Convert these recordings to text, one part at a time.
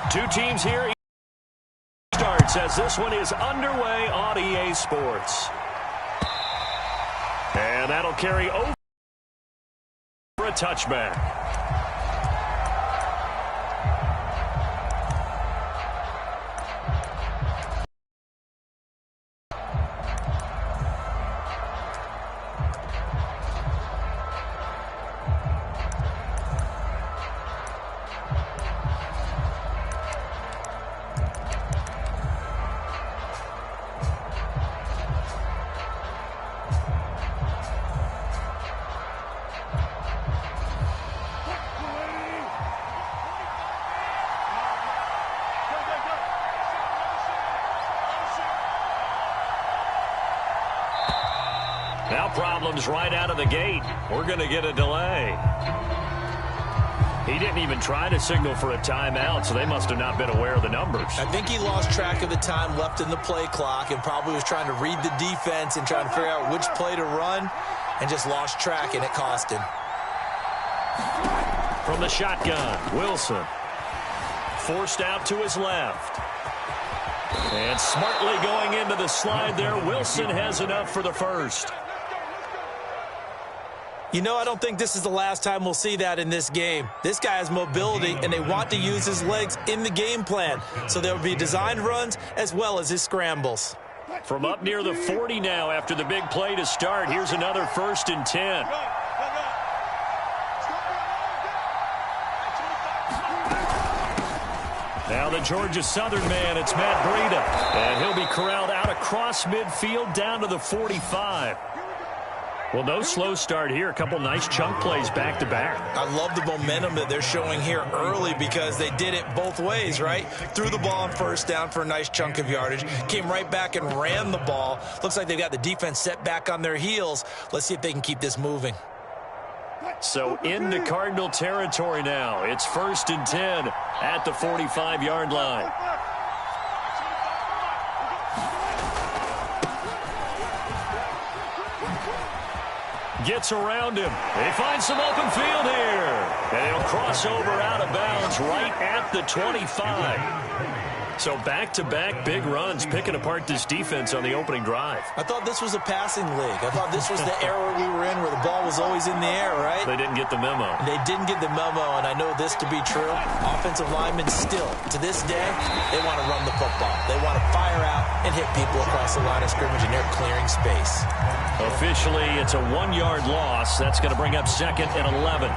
Two teams here. Starts as this one is underway on EA Sports. And that'll carry over for a touchback. Now problems right out of the gate. We're going to get a delay. He didn't even try to signal for a timeout, so they must have not been aware of the numbers. I think he lost track of the time left in the play clock and probably was trying to read the defense and trying to figure out which play to run and just lost track, and it cost him. From the shotgun, Wilson. Forced out to his left. And smartly going into the slide there, Wilson has enough for the first. You know, I don't think this is the last time we'll see that in this game. This guy has mobility, and they want to use his legs in the game plan. So there will be designed runs as well as his scrambles. From up near the 40 now after the big play to start. Here's another 1st and 10. Now the Georgia Southern man, it's Matt Breida. And he'll be corralled out across midfield down to the 45. Well, no slow start here. A couple nice chunk plays back-to-back. I love the momentum that they're showing here early because they did it both ways, right? Threw the ball on first down for a nice chunk of yardage. Came right back and ran the ball. Looks like they've got the defense set back on their heels. Let's see if they can keep this moving. So into Cardinal territory now. It's 1st and 10 at the 45-yard line. Gets around him. They find some open field here. And he'll cross over out of bounds right at the 25. So back-to-back big runs, picking apart this defense on the opening drive. I thought this was a passing league. I thought this was the era we were in where the ball was always in the air, right? They didn't get the memo. They didn't get the memo, and I know this to be true. Offensive linemen still, to this day, they want to run the football. They want to fire out and hit people across the line of scrimmage, and they're clearing space. Officially, it's a 1-yard loss. That's going to bring up 2nd and 11.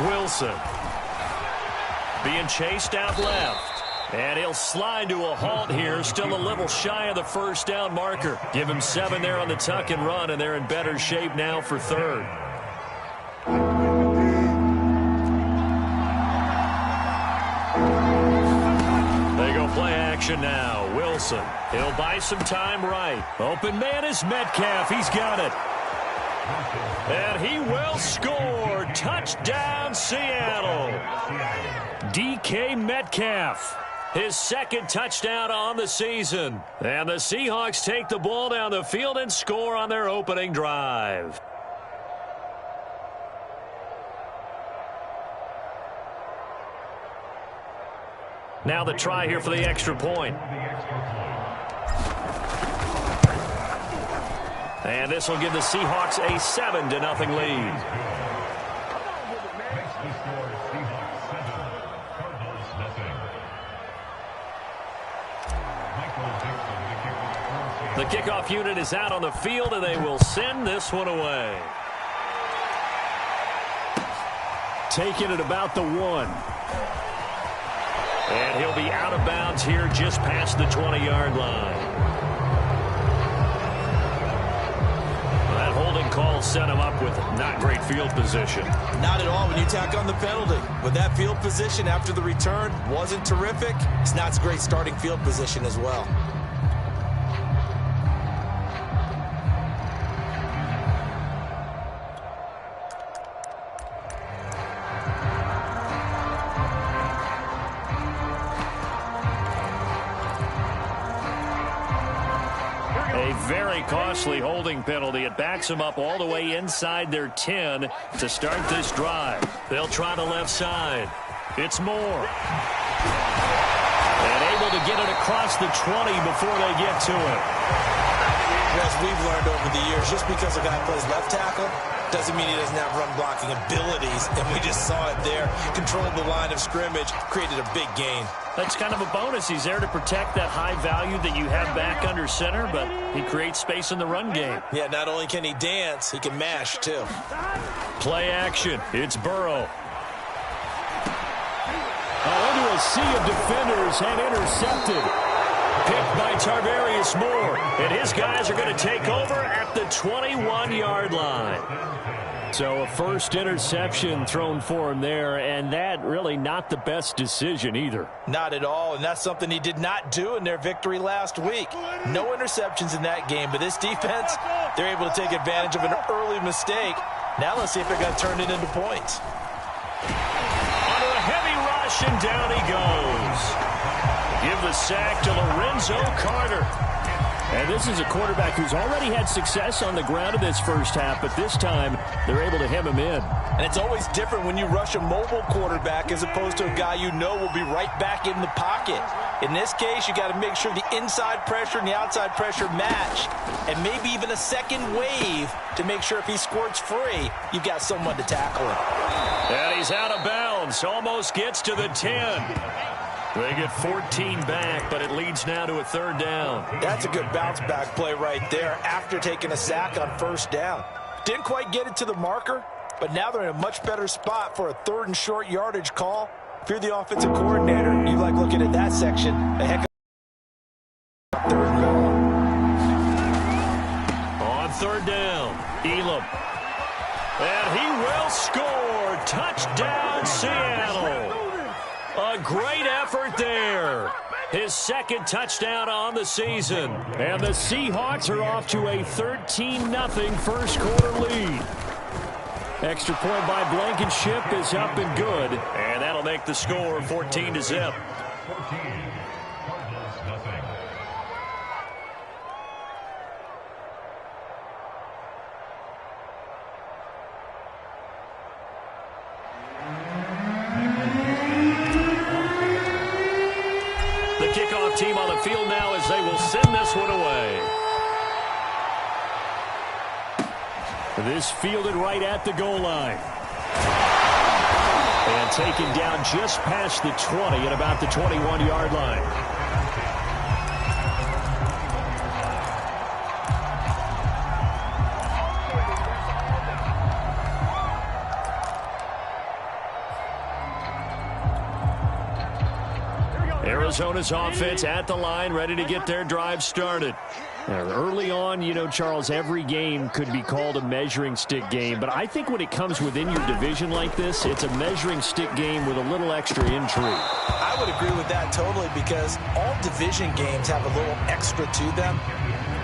Wilson being chased out left. And he'll slide to a halt here. Still a little shy of the first down marker. Give him 7 there on the tuck and run, and they're in better shape now for 3rd. They go play action now. Wilson. He'll buy some time right. Open man is Metcalf. He's got it. And he will score. Touchdown, Seattle. DK Metcalf. His 2nd touchdown on the season. And the Seahawks take the ball down the field and score on their opening drive. Now the try here for the extra point. And this will give the Seahawks a 7-0 lead. The kickoff unit is out on the field, and they will send this one away. Taking it about the 1. And he'll be out of bounds here just past the 20-yard line. That holding call set him up with not great field position. Not at all when you tack on the penalty. With that field position after the return wasn't terrific, it's not a great starting field position as well. very costly holding penalty. It backs them up all the way inside their 10 to start this drive. They'll try the left side. It's Moore. And able to get it across the 20 before they get to it. As we've learned over the years, just because a guy plays left tackle doesn't mean he doesn't have run blocking abilities, and we just saw it there. Controlled the line of scrimmage, created a big gain. That's kind of a bonus. He's there to protect that high value that you have back under center, but he creates space in the run game. Yeah, not only can he dance, he can mash, too. Play action. It's Burrow. Into a sea of defenders and intercepted. Picked by Tarvarius Moore. And his guys are going to take over at the 21-yard line. So a first interception thrown for him there, and that really not the best decision either. Not at all, and that's something he did not do in their victory last week. No interceptions in that game, but this defense, they're able to take advantage of an early mistake. Now let's see if they're going to turn it into points. Under a heavy rush, and down he goes. Give the sack to Lorenzo Carter. And this is a quarterback who's already had success on the ground in this first half, but this time they're able to hem him in. And it's always different when you rush a mobile quarterback as opposed to a guy you know will be right back in the pocket. In this case, you got to make sure the inside pressure and the outside pressure match, and maybe even a second wave to make sure if he squirts free, you've got someone to tackle him. And he's out of bounds, almost gets to the 10. They get 14 back, but it leads now to a third down. That's a good bounce-back play right there after taking a sack on first down. Didn't quite get it to the marker, but now they're in a much better spot for a third and short yardage call. If you're the offensive coordinator, you like looking at that section. A heck of third and long. On third down, Elam. And he will score. Touchdown, Seattle. A great effort there. His second touchdown on the season. And the Seahawks are off to a 13-0 first quarter lead. Extra point by Blankenship is up and good. And that'll make the score 14-0. Kickoff team on the field now as they will send this one away. This fielded right at the goal line. And taken down just past the 20 at about the 21-yard line. Arizona's offense at the line, ready to get their drive started. Early on, you know, Charles, every game could be called a measuring stick game, but I think when it comes within your division like this, it's a measuring stick game with a little extra intrigue. I would agree with that totally, because all division games have a little extra to them.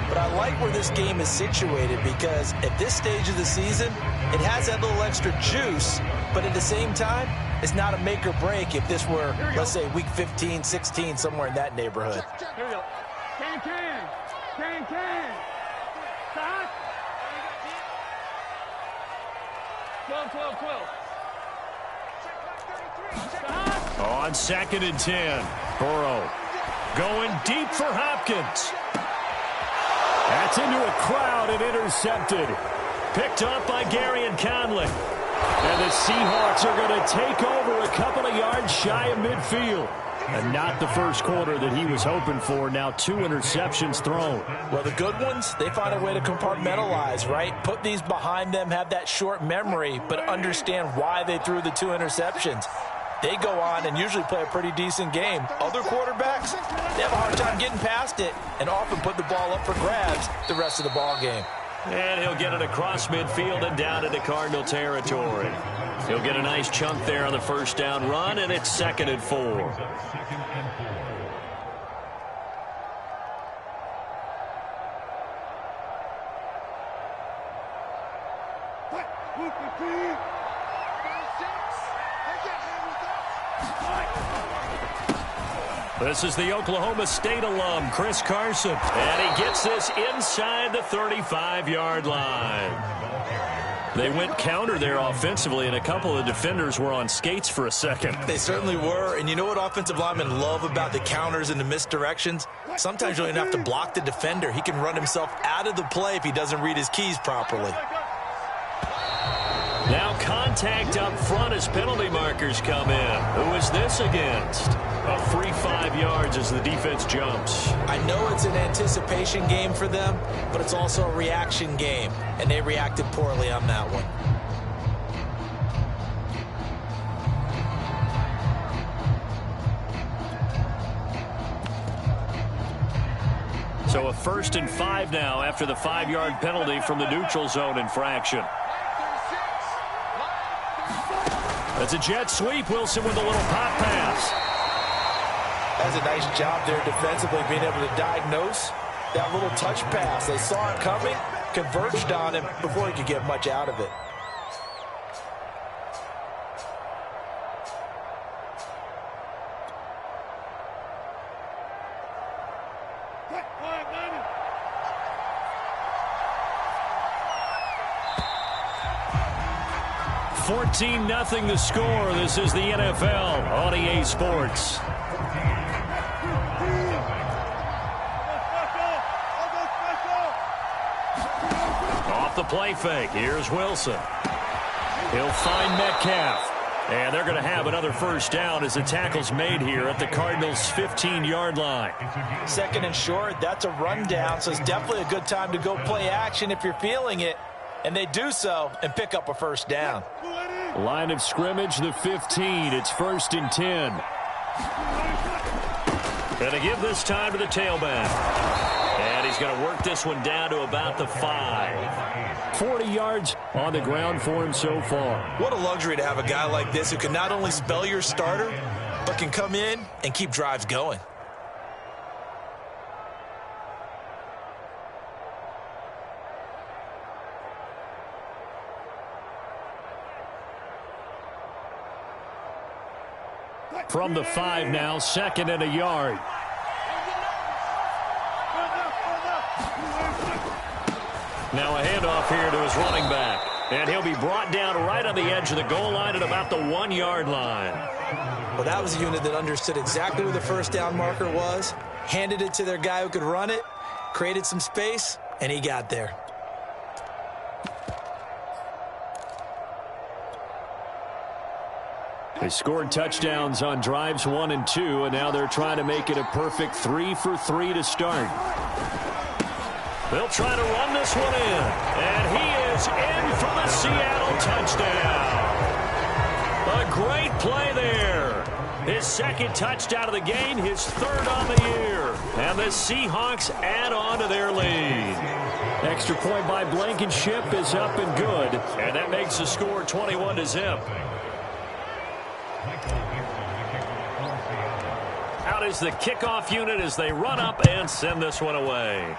But I like where this game is situated, because at this stage of the season, it has that little extra juice, but at the same time, it's not a make or break if this were, let's say, week 15, 16, somewhere in that neighborhood. Here we go. Can. Stop. 12. Stop. On 2nd and 10, Burrow going deep for Hopkins. That's into a crowd and intercepted. Picked up by Gary and Conley. And the Seahawks are going to take over a couple of yards shy of midfield. And not the first quarter that he was hoping for. Now 2 interceptions thrown. Well, the good ones, they find a way to compartmentalize, right? Put these behind them, have that short memory, but understand why they threw the 2 interceptions. They go on and usually play a pretty decent game. Other quarterbacks, they have a hard time getting past it and often put the ball up for grabs the rest of the ball game. And he'll get it across midfield and down into Cardinal territory. He'll get a nice chunk there on the first down run, and it's 2nd and 4. This is the Oklahoma State alum, Chris Carson. And he gets this inside the 35-yard line. They went counter there offensively, and a couple of defenders were on skates for a second. They certainly were, and you know what offensive linemen love about the counters and the misdirections? Sometimes you don't even have to block the defender. He can run himself out of the play if he doesn't read his keys properly. Now contact up front as penalty markers come in. Who is this against? A free 5 yards as the defense jumps. I know it's an anticipation game for them, but it's also a reaction game, and they reacted poorly on that one. So a 1st and 5 now after the 5-yard penalty from the neutral zone infraction. That's a jet sweep. Wilson with a little pop pass. That's a nice job there defensively, being able to diagnose that little touch pass. They saw it coming, converged on him before he could get much out of it. $14-0 the score. This is the NFL on EA Sports. Off the play fake. Here's Wilson. He'll find Metcalf. And they're going to have another first down as the tackle's made here at the Cardinals' 15-yard line. 2nd and short, that's a rundown, so it's definitely a good time to go play action if you're feeling it. And they do so and pick up a first down. Line of scrimmage, the 15. It's 1st and 10. Going to give this time to the tailback. And he's going to work this one down to about the 5. 40 yards on the ground for him so far. What a luxury to have a guy like this who can not only spell your starter, but can come in and keep drives going. From the 5 now, 2nd and a yard. Now a handoff here to his running back. And he'll be brought down right on the edge of the goal line at about the 1-yard line. Well, that was a unit that understood exactly where the first down marker was, handed it to their guy who could run it, created some space, and he got there. They scored touchdowns on drives 1 and 2, and now they're trying to make it a perfect 3 for 3 to start. They'll try to run this one in, and he is in for the Seattle touchdown. A great play there. His 2nd touchdown of the game, his 3rd on the year. And the Seahawks add on to their lead. Extra point by Blankenship is up and good, and that makes the score 21-0. Out is the kickoff unit as they run up and send this one away.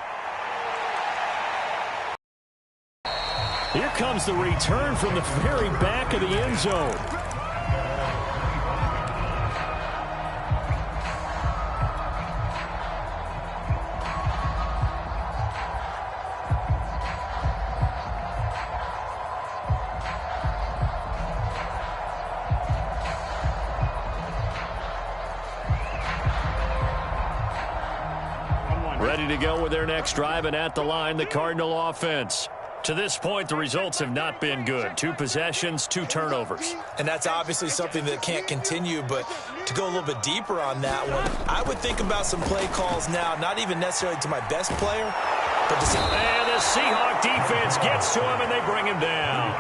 Here comes the return from the very back of the end zone. Ready to go with their next drive, and at the line, the Cardinal offense. To this point, the results have not been good. 2 possessions, 2 turnovers. And that's obviously something that can't continue, but to go a little bit deeper on that one, I would think about some play calls now, not even necessarily to my best player, but to see. And the Seahawk defense gets to him, and they bring him down.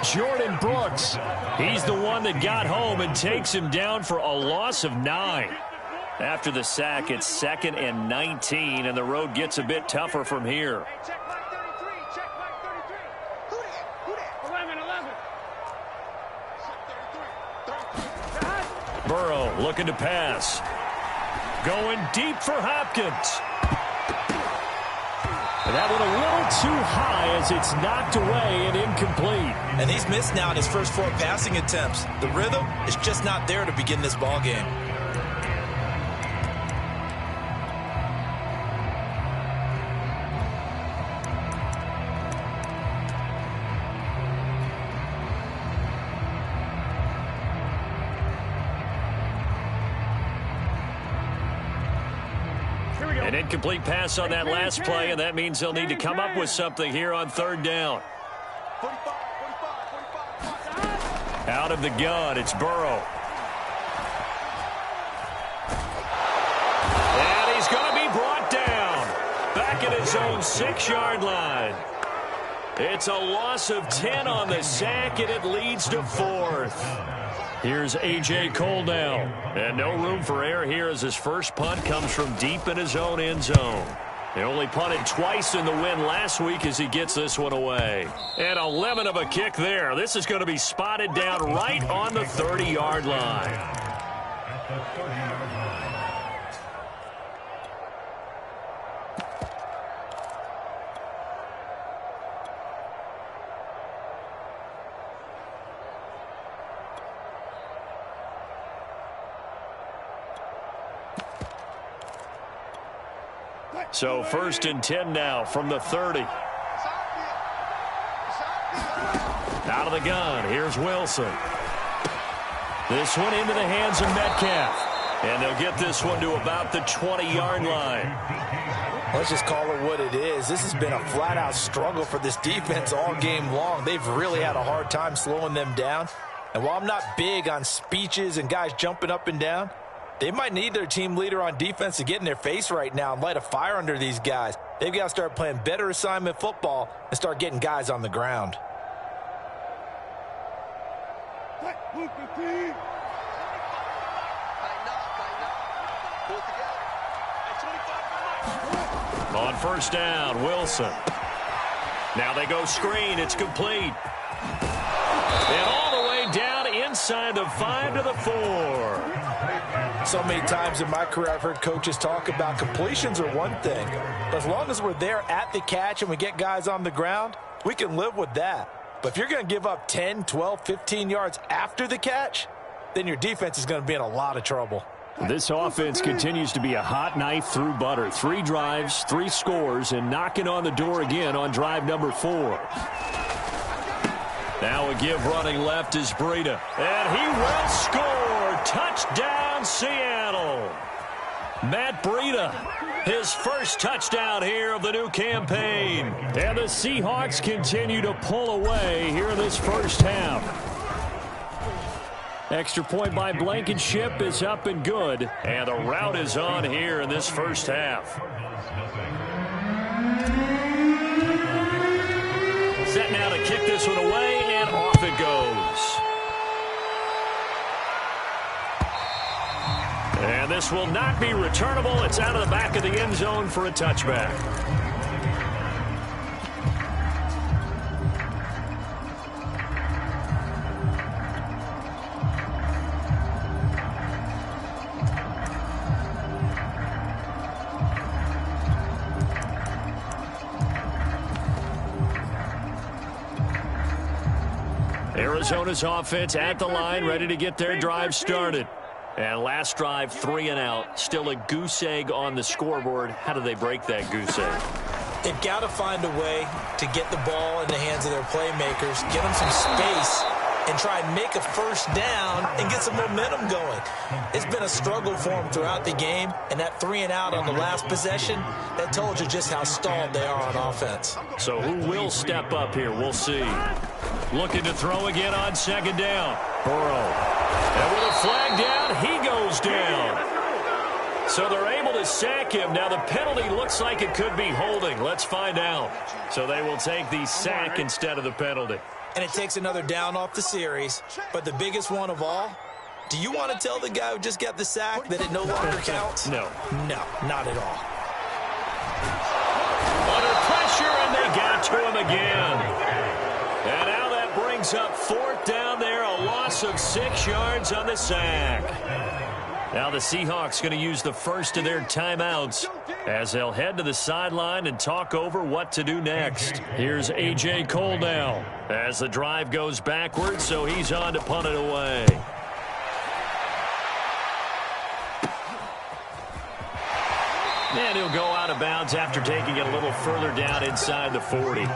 Jordan Brooks, he's the one that got home and takes him down for a loss of 9. After the sack, it's 2nd and 19, and the road gets a bit tougher from here. Burrow looking to pass. Going deep for Hopkins. And that one a little too high as it's knocked away and incomplete. And he's missed now in his first 4 passing attempts. The rhythm is just not there to begin this ball game. An incomplete pass on that last play, and that means they'll need to come up with something here on third down. Out of the gun, it's Burrow. And he's going to be brought down. Back at his own 6-yard line. It's a loss of 10 on the sack, and it leads to 4th. Here's A.J. Cole now. And no room for error here as his first punt comes from deep in his own end zone. He only punted twice in the win last week as he gets this one away. And a lemon of a kick there. This is going to be spotted down right on the 30-yard line. So 1st and 10 now from the 30. Out of the gun, here's Wilson. This one into the hands of Metcalf. And they'll get this one to about the 20-yard line. Let's just call it what it is. This has been a flat-out struggle for this defense all game long. They've really had a hard time slowing them down. And while I'm not big on speeches and guys jumping up and down, they might need their team leader on defense to get in their face right now and light a fire under these guys. They've got to start playing better assignment football and start getting guys on the ground. On 1st down, Wilson. Now they go screen. It's complete. And all the way down inside the 5 to the 4. So many times in my career I've heard coaches talk about completions are one thing. But as long as we're there at the catch and we get guys on the ground, we can live with that. But if you're going to give up 10, 12, 15 yards after the catch, then your defense is going to be in a lot of trouble. This offense continues to be a hot knife through butter. 3 drives, 3 scores, and knocking on the door again on drive number 4. Now a give running left is Breida. And he will score. Touchdown, Seattle. Matt Breida, his first touchdown here of the new campaign. And the Seahawks continue to pull away here in this first half. Extra point by Blankenship is up and good. And the route is on here in this first half. Set now to kick this one away, and off it goes. And this will not be returnable. It's out of the back of the end zone for a touchback. Arizona's offense at the line, ready to get their drive started. And last drive, 3 and out. Still a goose egg on the scoreboard. How do they break that goose egg? They've got to find a way to get the ball in the hands of their playmakers, get them some space, and try and make a first down and get some momentum going. It's been a struggle for them throughout the game, and that 3 and out on the last possession, that told you just how stalled they are on offense. So who will step up here? We'll see. Looking to throw again on 2nd down. Burrow. And with a flag down, he goes down. So they're able to sack him. Now the penalty looks like it could be holding. Let's find out. So they will take the sack instead of the penalty. And it takes another down off the series. But the biggest one of all, do you want to tell the guy who just got the sack that it no longer counts? No. No, not at all. Under pressure, and they got to him again. And now that brings up 4th down there, a loss of 6 yards on the sack. Now the Seahawks going to use the first of their timeouts as they'll head to the sideline and talk over what to do next. Here's A.J. Cole now as the drive goes backwards, so he's on to punt it away. And he'll go out of bounds after taking it a little further down inside the 40.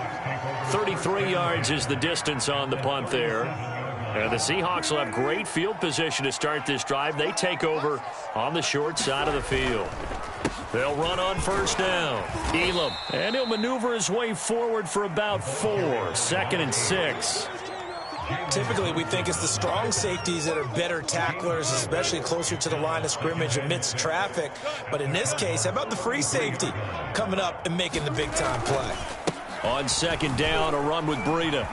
33 yards is the distance on the punt there. And the Seahawks will have great field position to start this drive. They take over on the short side of the field. They'll run on first down. Elam. And he'll maneuver his way forward for about 4. 2nd and 6. Typically, we think it's the strong safeties that are better tacklers, especially closer to the line of scrimmage amidst traffic. But in this case, how about the free safety coming up and making the big-time play? On 2nd down, a run with Breida.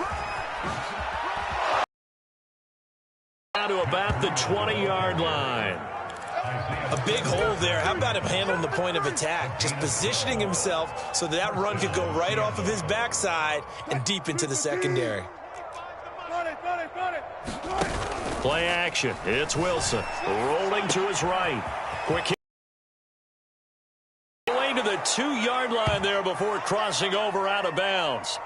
Down to about the 20-yard line. A big hole there. How about him handling the point of attack? Just positioning himself so that run could go right off of his backside and deep into the secondary. Play action. It's Wilson. Rolling to his right. Quick hit. Way to the 2-yard line there before crossing over out of bounds.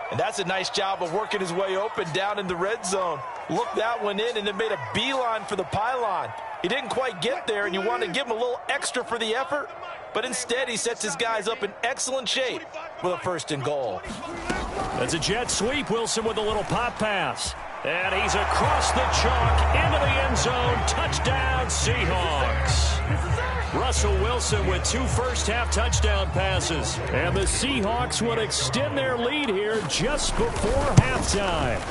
And that's a nice job of working his way open down in the red zone. Looked that one in and then made a beeline for the pylon. He didn't quite get there, and you want to give him a little extra for the effort. But instead, he sets his guys up in excellent shape with a 1st and goal. That's a jet sweep. Wilson with a little pop pass. And he's across the chalk into the end zone. Touchdown, Seahawks. Russell Wilson with 2 first-half touchdown passes. And the Seahawks would extend their lead here just before halftime.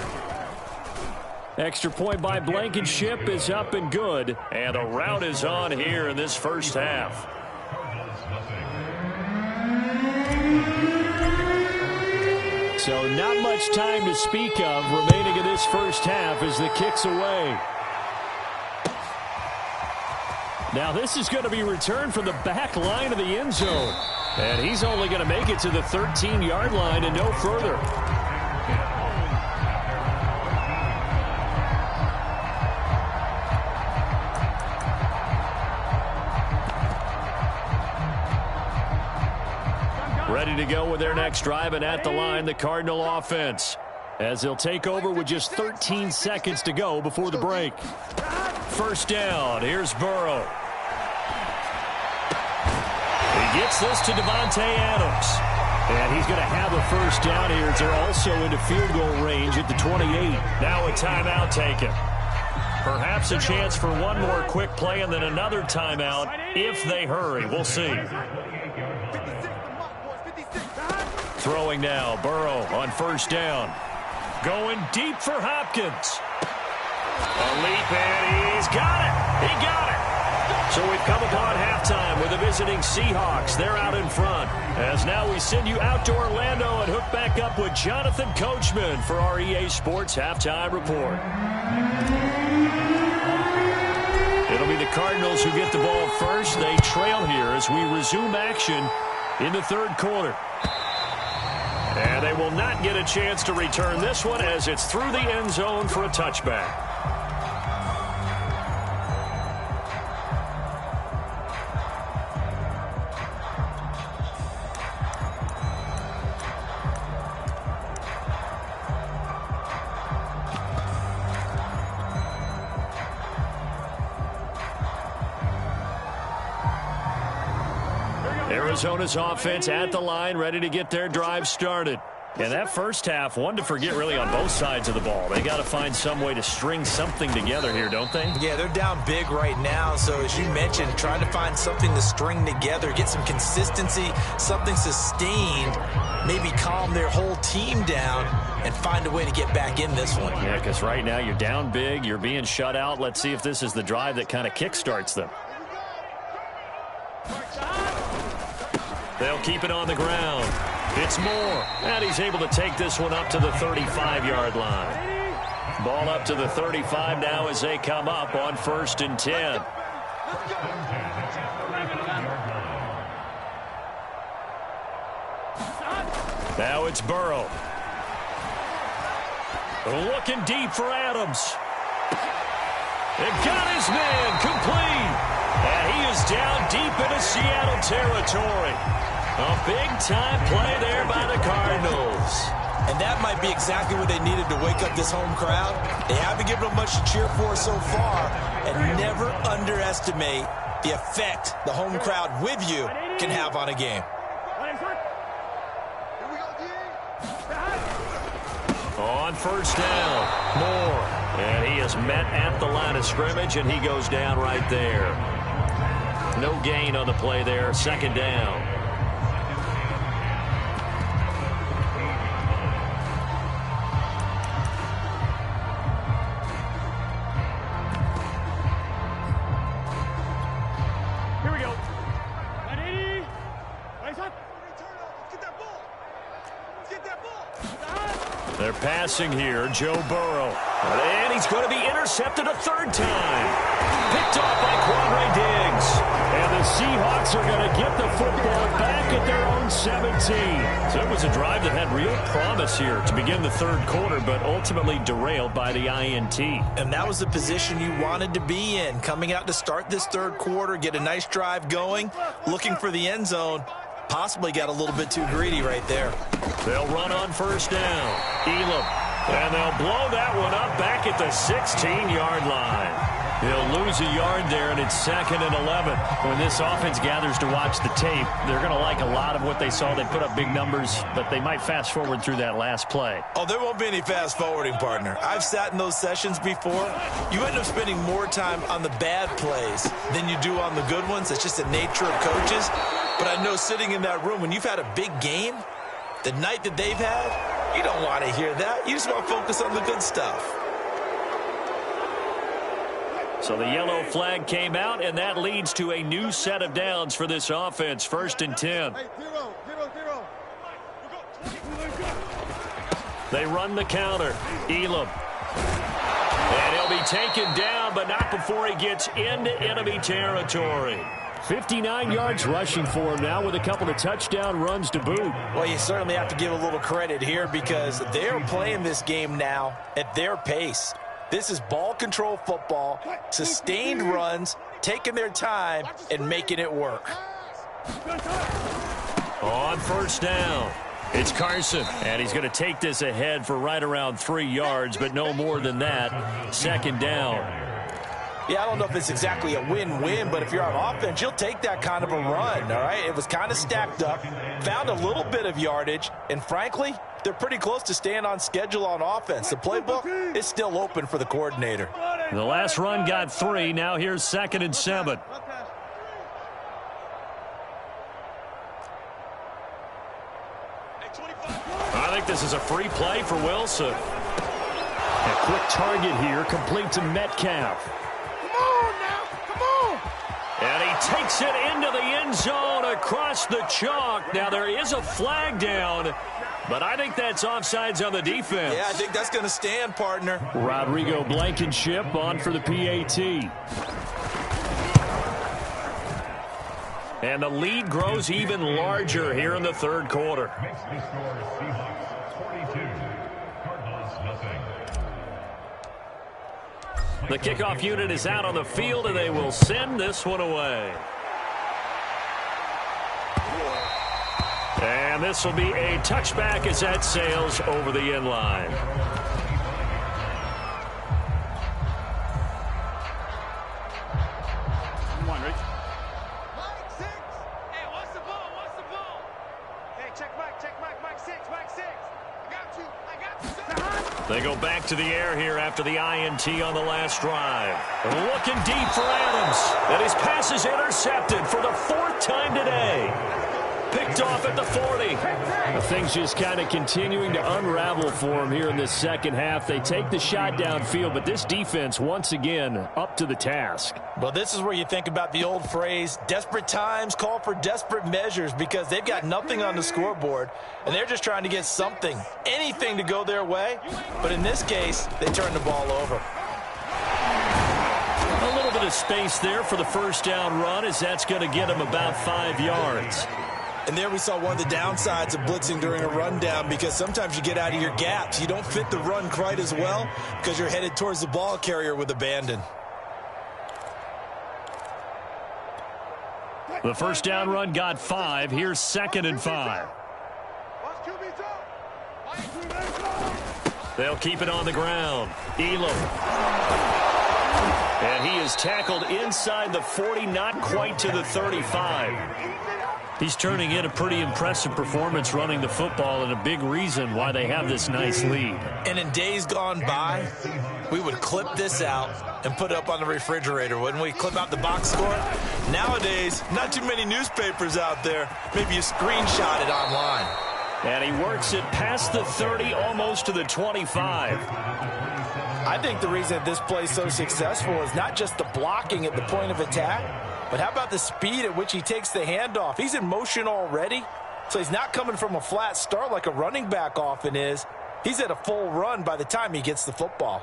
Extra point by Blankenship is up and good. And a rout is on here in this first half. So not much time to speak of remaining in this first half as the kick's away. Now this is going to be returned from the back line of the end zone. And he's only going to make it to the 13-yard line and no further. Ready to go with their next drive, and at the line, the Cardinal offense, as they'll take over with just 13 seconds to go before the break. First down, here's Burrow. He gets this to Devontae Adams. And he's going to have a first down here as they're also into field goal range at the 28. Now a timeout taken. Perhaps a chance for one more quick play and then another timeout if they hurry. We'll see. Throwing now, Burrow on first down. Going deep for Hopkins. A leap, and he's got it. He got it. So we've come upon halftime with the visiting Seahawks. They're out in front. As now we send you out to Orlando and hook back up with Jonathan Coachman for our EA Sports Halftime Report. It'll be the Cardinals who get the ball first. They trail here as we resume action in the third quarter. And they will not get a chance to return this one as it's through the end zone for a touchback. Arizona's offense at the line, ready to get their drive started. And that first half, one to forget really on both sides of the ball. They got to find some way to string something together here, don't they? Yeah, they're down big right now. So as you mentioned, trying to find something to string together, get some consistency, something sustained, maybe calm their whole team down and find a way to get back in this one. Yeah, because right now you're down big, you're being shut out. Let's see if this is the drive that kind of kickstarts them. They'll keep it on the ground. It's Moore, and he's able to take this one up to the 35-yard line. Ball up to the 35 now as they come up on 1st and 10. Now it's Burrow. Looking deep for Adams. They've got his man complete. And he is down deep into Seattle territory. A big-time play there by the Cardinals. And that might be exactly what they needed to wake up this home crowd. They haven't given them much to cheer for so far. And never underestimate the effect the home crowd with you can have on a game. On first down, Moore. And he is met at the line of scrimmage, and he goes down right there. No gain on the play there. Second down. Here we go. Ready? Raise up. Get that ball. Get that ball. They're passing here. Joe Burrow. And he's going to be intercepted a third time. Picked off by Quandre Diggs. And the Seahawks are going to get the football back at their own 17. So it was a drive that had real promise here to begin the third quarter, but ultimately derailed by the INT. And that was the position you wanted to be in. Coming out to start this third quarter, get a nice drive going, looking for the end zone. Possibly got a little bit too greedy right there. They'll run on first down. Elam. And they'll blow that one up back at the 16-yard line. They'll lose a yard there, and it's 2nd and 11. When this offense gathers to watch the tape, they're going to like a lot of what they saw. They put up big numbers, but they might fast forward through that last play. Oh, there won't be any fast forwarding, partner. I've sat in those sessions before. You end up spending more time on the bad plays than you do on the good ones. It's just the nature of coaches. But I know sitting in that room, when you've had a big game, the night that they've had, you don't want to hear that. You just want to focus on the good stuff. So the yellow flag came out, and that leads to a new set of downs for this offense. 1st and 10. Hey, zero. They run the counter. Elam. And he'll be taken down, but not before he gets into enemy territory. 59 yards rushing for him now with a couple of touchdown runs to boot. Well, you certainly have to give a little credit here because they're playing this game now at their pace. This is ball control football, sustained runs, taking their time and making it work. On first down, it's Carson, and he's going to take this ahead for right around 3 yards, but no more than that. 2nd down. Yeah, I don't know if it's exactly a win-win, but if you're on offense, you'll take that kind of a run, all right? It was kind of stacked up, found a little bit of yardage, and frankly, they're pretty close to staying on schedule on offense. The playbook is still open for the coordinator. The last run got 3. Now here's 2nd and 7. I think this is a free play for Wilson. A quick target here, complete to Metcalf. And he takes it into the end zone across the chalk. Now, there is a flag down, but I think that's offsides on the defense. Yeah, I think that's going to stand, partner. Rodrigo Blankenship on for the PAT. And the lead grows even larger here in the third quarter. The kickoff unit is out on the field, and they will send this one away. And this will be a touchback as that sails over the end line. Come on, Rich. Mike 6. Hey, what's the ball? Hey, check Mike 6. I got you. They go back to the air here after the INT on the last drive. Looking deep for Adams. And his pass is intercepted for the 4th time today. Picked off at the 40. Things just kind of continuing to unravel for him here in this second half. They take the shot downfield, but this defense, once again, up to the task. Well, this is where you think about the old phrase, desperate times call for desperate measures, because they've got nothing on the scoreboard, and they're just trying to get something, anything to go their way. But in this case, they turn the ball over. A little bit of space there for the first down run, as that's going to get him about 5 yards. And there we saw one of the downsides of blitzing during a rundown, because sometimes you get out of your gaps. You don't fit the run quite as well because you're headed towards the ball carrier with abandon. The first down run got 5. Here's 2nd and 5. They'll keep it on the ground. Elam. And he is tackled inside the 40, not quite to the 35. He's turning in a pretty impressive performance running the football, and a big reason why they have this nice lead. And in days gone by, we would clip this out and put it up on the refrigerator, wouldn't we? Clip out the box score. Nowadays, not too many newspapers out there. Maybe you screenshot it online. And he works it past the 30, almost to the 25. I think the reason this play is so successful is not just the blocking at the point of attack, but how about the speed at which he takes the handoff? He's in motion already, so he's not coming from a flat start like a running back often is. He's at a full run by the time he gets the football.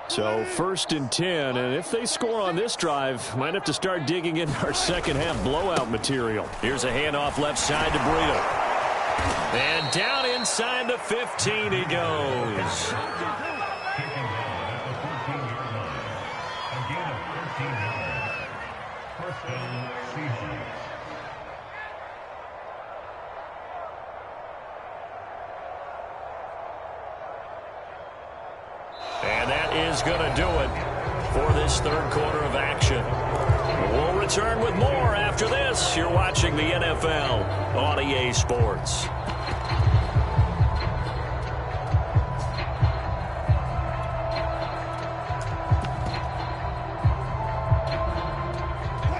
So 1st and 10, and if they score on this drive, might have to start digging in our second half blowout material. Here's a handoff left side to Boodawg. And down inside the 15 he goes. And that is going to do it for this third quarter of action. We'll return with more after this. You're watching the NFL on EA Sports.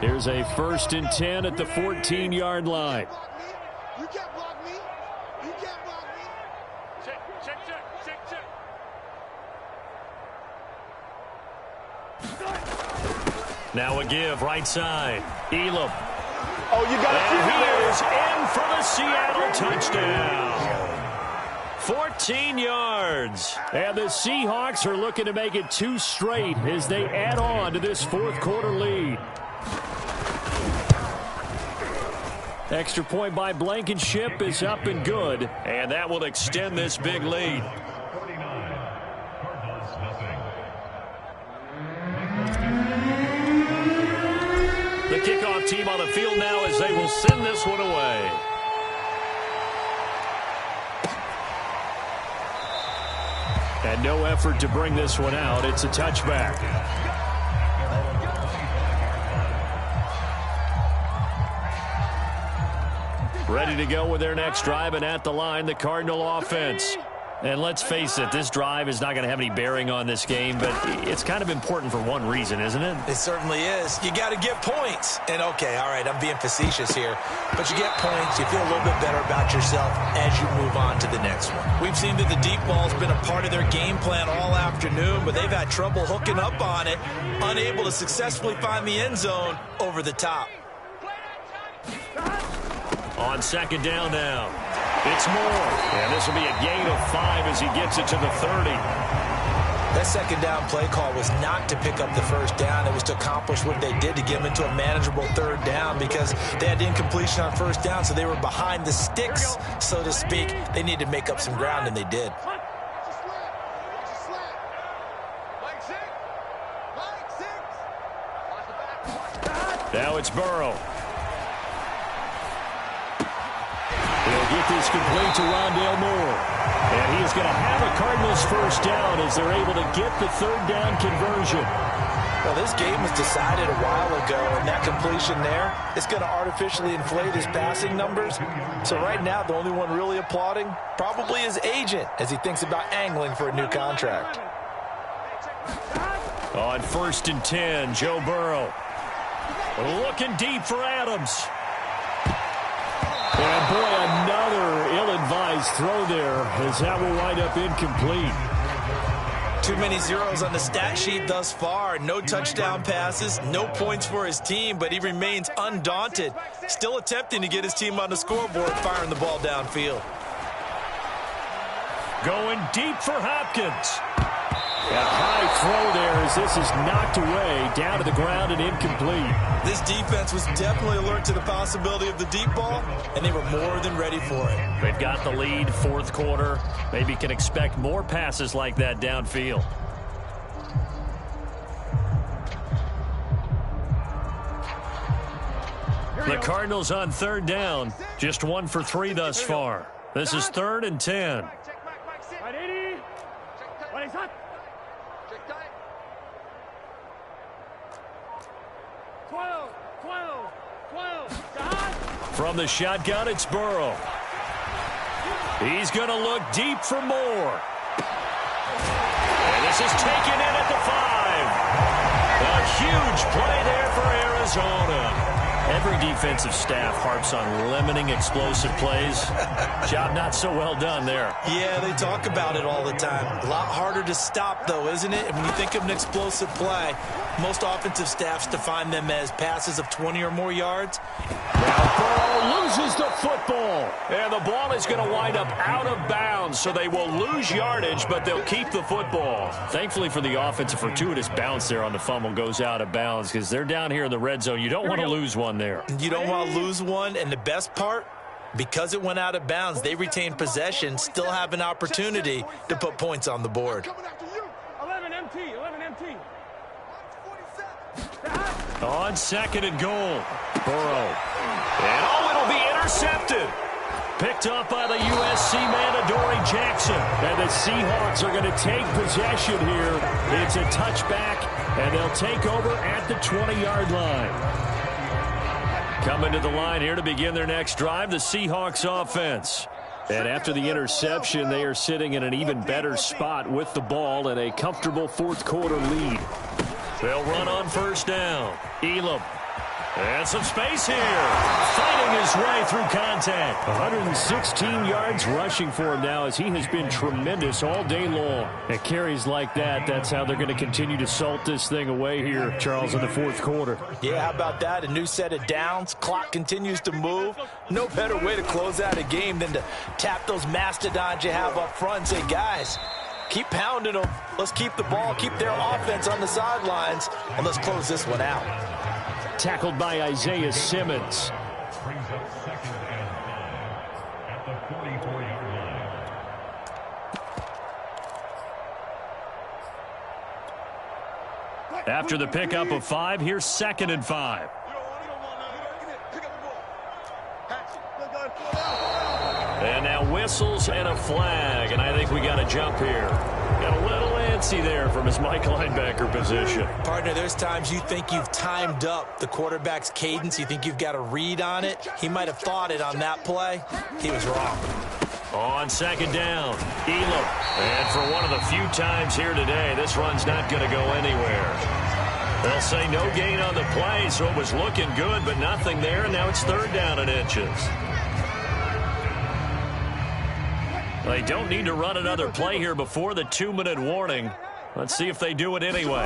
Here's a 1st and 10 at the 14-yard line. You can't block me. You can't block me. Check. Now a give right side. Elam. Oh, you got And he is in for the Seattle touchdown. 14 yards. And the Seahawks are looking to make it 2 straight as they add on to this fourth quarter lead. Extra point by Blankenship is up and good. And that will extend this big lead. The kickoff team on the field now as they will send this one away. And no effort to bring this one out. It's a touchback. Ready to go with their next drive, and at the line, the Cardinal offense. And let's face it, this drive is not going to have any bearing on this game, but it's kind of important for one reason, isn't it? It certainly is. You got to get points. And, okay, all right, I'm being facetious here. But you get points, you feel a little bit better about yourself as you move on to the next one. We've seen that the deep ball's been a part of their game plan all afternoon, but they've had trouble hooking up on it, unable to successfully find the end zone over the top. On second down now. It's Moore. And this will be a gain of 5 as he gets it to the 30. That second down play call was not to pick up the first down. It was to accomplish what they did to get them into a manageable third down because they had incompletion on first down, so they were behind the sticks, so to speak. They needed to make up some ground, and they did. Now it's Burrow. He'll get this complete to Rondale Moore. And he is going to have a Cardinals first down as they're able to get the third down conversion. Well, this game was decided a while ago, and that completion there is going to artificially inflate his passing numbers. So right now, the only one really applauding probably his agent as he thinks about angling for a new contract. On 1st and 10, Joe Burrow. Looking deep for Adams. And boy, another ill-advised throw there as that will wind up incomplete. Too many zeros on the stat sheet thus far. No touchdown passes, no points for his team, but he remains undaunted. Still attempting to get his team on the scoreboard, firing the ball downfield. Going deep for Hopkins. A high throw there as this is knocked away, down to the ground and incomplete. This defense was definitely alert to the possibility of the deep ball, and they were more than ready for it. They've got the lead, fourth quarter. Maybe can expect more passes like that downfield. The Cardinals on third down, just 1 for 3 thus far. This is 3rd and 10. From the shotgun, it's Burrow. He's going to look deep for Moore. And this is taken in at the 5. huge play there for Arizona. Every defensive staff harps on limiting explosive plays. Job not so well done there. Yeah, they talk about it all the time. A lot harder to stop, though, isn't it? And when you think of an explosive play, most offensive staffs define them as passes of 20 or more yards. Now Burrow loses the football. And the ball is going to wind up out of bounds, so they will lose yardage, but they'll keep the football. Thankfully for the offense, a fortuitous bounce there on the fumble goes out of bounds because they're down here in the red zone. You don't want to lose one there. You don't want to lose one, and the best part, because it went out of bounds, they retain possession, still have an opportunity to put points on the board. 11 MT, 11 MT. On 2nd and goal, Burrow. And it'll be intercepted. Picked up by the USC man, Adoree Jackson. And the Seahawks are going to take possession here. It's a touchback, and they'll take over at the 20-yard line. Coming to the line here to begin their next drive, the Seahawks offense. And after the interception, they are sitting in an even better spot with the ball and a comfortable fourth-quarter lead. They'll run on first down. Elam. And some space here. Fighting his way through contact. 116 yards rushing for him now as he has been tremendous all day long. At carries like that, that's how they're going to continue to salt this thing away here, Charles, in the fourth quarter. Yeah, how about that? A new set of downs. Clock continues to move. No better way to close out a game than to tap those mastodons you have up front and say, guys, keep pounding them. Let's keep the ball, keep their offense on the sidelines, and let's close this one out. Tackled by Isaiah Simmons. Brings up 2nd and 5 at the 44-yard line. After the pickup of 5, here's 2nd and 5. And now whistles and a flag, and I think we got a jump here. Got a little antsy there from his Mike linebacker position. Partner, there's times you think you've timed up the quarterback's cadence. You think you've got a read on it. He might have thought it on that play. He was wrong. On 2nd down, Elam. And for one of the few times here today, this run's not going to go anywhere. They'll say no gain on the play, so it was looking good, but nothing there, and now it's 3rd down and inches. They don't need to run another play here before the 2-minute warning. Let's see if they do it anyway.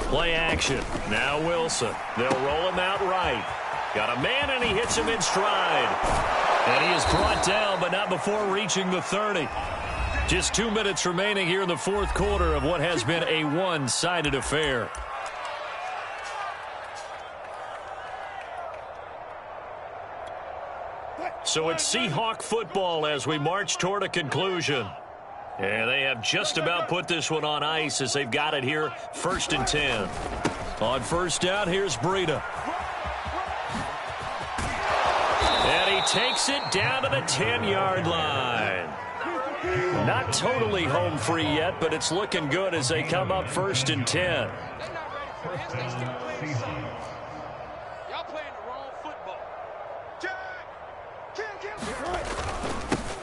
Play action. Now Wilson. They'll roll him out right. Got a man, and he hits him in stride. And he is brought down, but not before reaching the 30. Just 2 minutes remaining here in the fourth quarter of what has been a one-sided affair. So it's Seahawk football as we march toward a conclusion. And they have just about put this one on ice as they've got it here, 1st and 10. On first down, here's Breida. And he takes it down to the 10-yard line. Not totally home free yet, but it's looking good as they come up 1st and 10.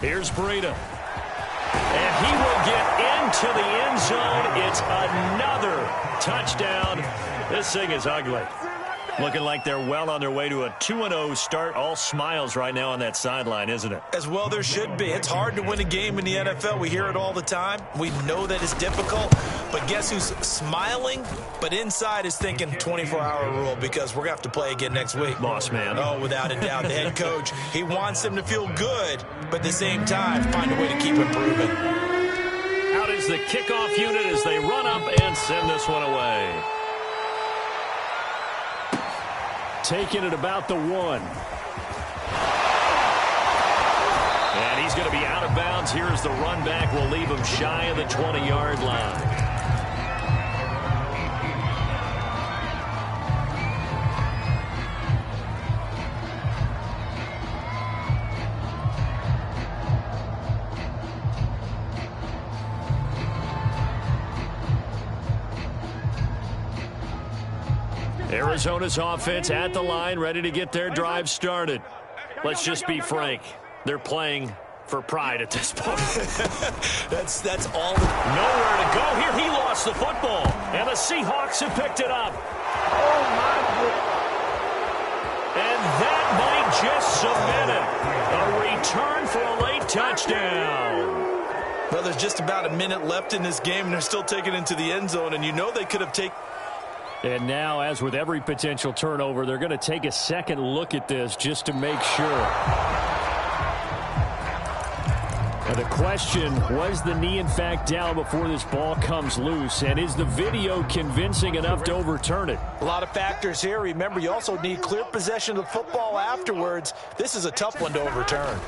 Here's Breida. And he will get into the end zone. It's another touchdown. This thing is ugly. Looking like they're well on their way to a 2-0 start. All smiles right now on that sideline, isn't it? As well there should be. It's hard to win a game in the NFL. We hear it all the time. We know that it's difficult. But guess who's smiling? But inside is thinking 24-hour rule because we're going to have to play again next week. Boss man. Oh, without a doubt. The head coach, he wants them to feel good, but at the same time, find a way to keep improving. Out is the kickoff unit as they run up and send this one away. Taking it about the 1. And he's going to be out of bounds. Here's the run back. We'll leave him shy of the 20-yard line. Arizona's offense at the line, ready to get their drive started. Let's just be frank. They're playing for pride at this point. That's all. Nowhere to go here. He lost the football, and the Seahawks have picked it up. And that might just cement it. A return for a late touchdown. Well, there's just about a minute left in this game, and they're still taking it into the end zone, and you know they could have taken. And now, as with every potential turnover, they're going to take a second look at this just to make sure. And the question, was the knee in fact down before this ball comes loose? And is the video convincing enough to overturn it? A lot of factors here. Remember, you also need clear possession of the football afterwards. This is a tough one to overturn.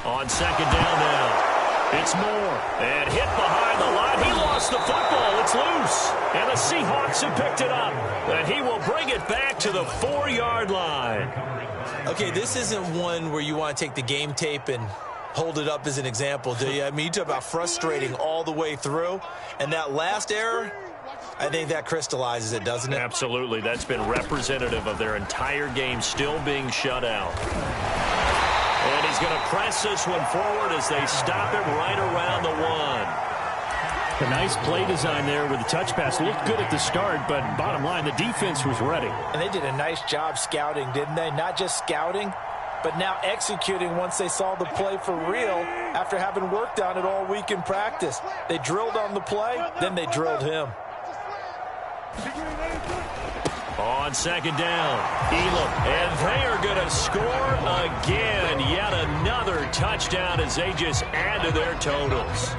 On second down now. It's Moore. And hit behind the line. He lost the football. It's loose. And the Seahawks have picked it up. And he will bring it back to the 4-yard line. Okay, this isn't one where you want to take the game tape and hold it up as an example, do you? I mean, you talk about frustrating all the way through. And that last error, I think that crystallizes it, doesn't it? Absolutely. That's been representative of their entire game still being shut out. And he's going to press this one forward as they stop him right around the 1. A nice play design there with the touch pass. Looked good at the start, but bottom line, the defense was ready. And they did a nice job scouting, didn't they? Not just scouting, but now executing once they saw the play for real after having worked on it all week in practice. They drilled on the play, then they drilled him. On second down, Elam, and they are going to score again. Yet another touchdown as they just add to their totals.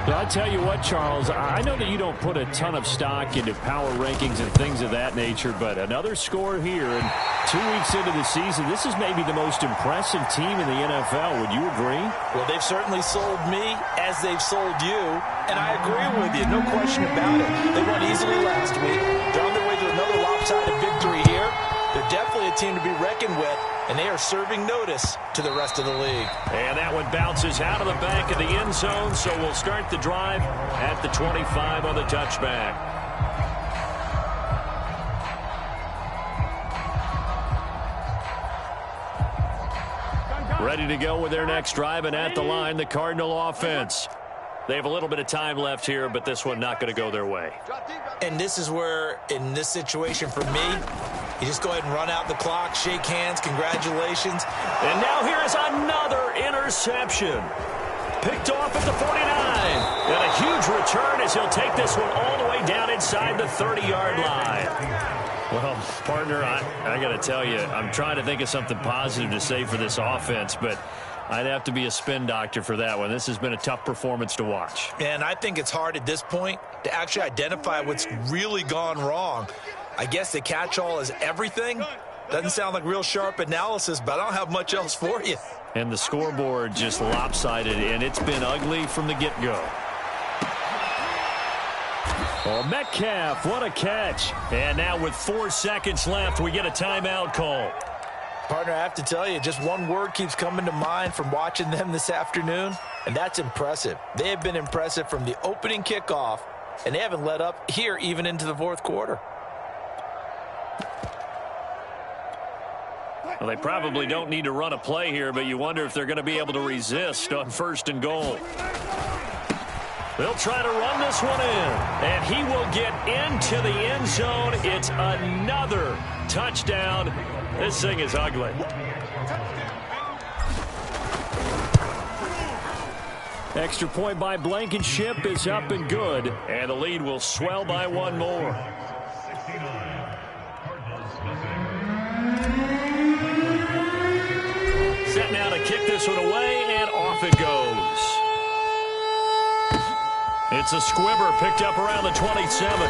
Well, I'll tell you what, Charles, I know that you don't put a ton of stock into power rankings and things of that nature, but another score here, and 2 weeks into the season, this is maybe the most impressive team in the NFL. Would you agree? Well, they've certainly sold me as they've sold you, and I agree with you, no question about it. They won easily last week. They're on their way to another lopsided victory here. They're definitely a team to be reckoned with, and they are serving notice to the rest of the league. And that one bounces out of the back of the end zone, so we'll start the drive at the 25 on the touchback. Ready to go with their next drive, and at the line, the Cardinal offense. They have a little bit of time left here, but this one not going to go their way. And this is where, in this situation for me, you just go ahead and run out the clock, shake hands, congratulations. And now here is another interception. Picked off at the 49. And a huge return as he'll take this one all the way down inside the 30-yard line. Well, partner, I got to tell you, I'm trying to think of something positive to say for this offense, but I'd have to be a spin doctor for that one. This has been a tough performance to watch. And I think it's hard at this point to actually identify what's really gone wrong. I guess the catch-all is everything. Doesn't sound like real sharp analysis, but I don't have much else for you. And the scoreboard just lopsided, and it's been ugly from the get-go. Oh, Metcalf, what a catch. And now with 4 seconds left, we get a timeout call. Partner, I have to tell you, just one word keeps coming to mind from watching them this afternoon, and that's impressive. They have been impressive from the opening kickoff, and they haven't let up here even into the fourth quarter. Well, they probably don't need to run a play here, but you wonder if they're going to be able to resist on 1st and goal. They'll try to run this one in, and he will get into the end zone. It's another touchdown. This thing is ugly. Extra point by Blankenship is up and good, and the lead will swell by 1 more. Set now to kick this one away, and off it goes. It's a squibber picked up around the 27.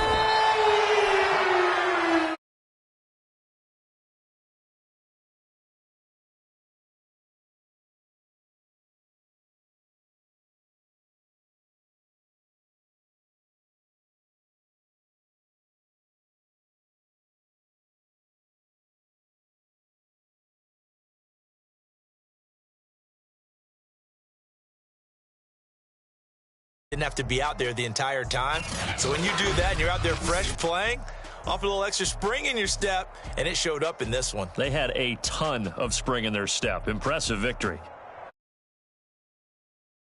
Didn't have to be out there the entire time. So when you do that and you're out there fresh playing, off a little extra spring in your step, and it showed up in this one. They had a ton of spring in their step. Impressive victory.